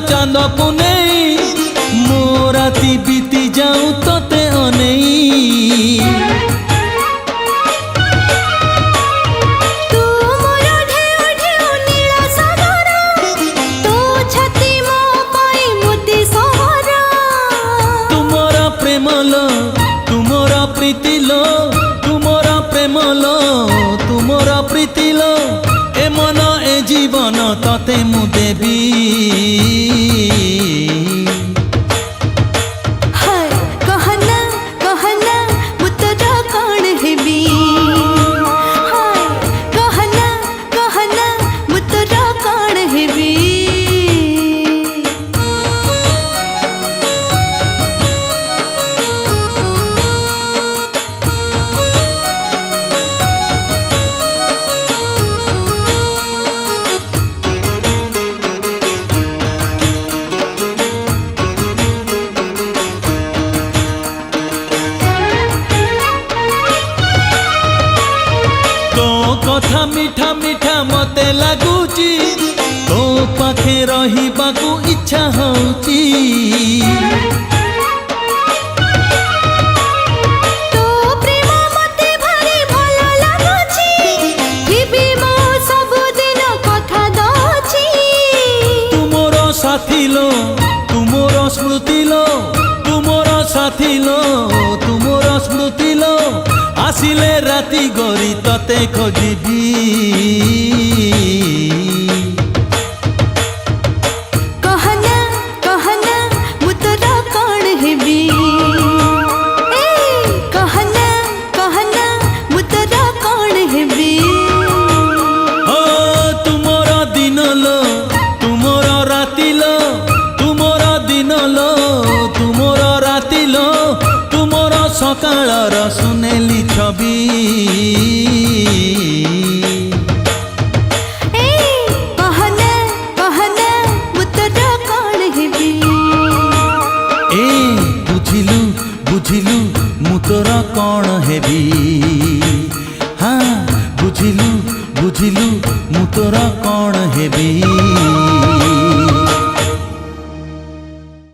चांद पुने मो राती बीती जाऊं तोते अनेई तुमरा प्रीति लो तुमरा प्रेम लो तुमरा प्रीति लो ए मन ए जीवन तते मु देवी कहना कहना मुतरा कौन हेबी कहना कहना मुतरा कौन हेबी कथा मीठा मीठा मते लगुची तो पाखे रहिबाकू इच्छा होची तो प्रेम मते भारी भलो लागुची हिबी मो सब दिन कथा दउची तुमरो साथी लो तुमरो स्मृति लो तुमरो साथी लो तुमरो स्मृति लो आसिले राती गरी तते खोजिबी कहना कहना मुतरा कौन हेबी कहना कहना मुतरा कौन हेबी ओ तुमरा दिन लो तुमरा राती लो तुमरा दिन लो तुमरा राती लो तुमरा सकाळर सुनेली छवि कहना कहना मुतरा कौन हेबी ए बुझिलु बुझिलु मु तोर कौन हेबी हाँ बुझिलु बुझिलु मु तोर कौन हेबी।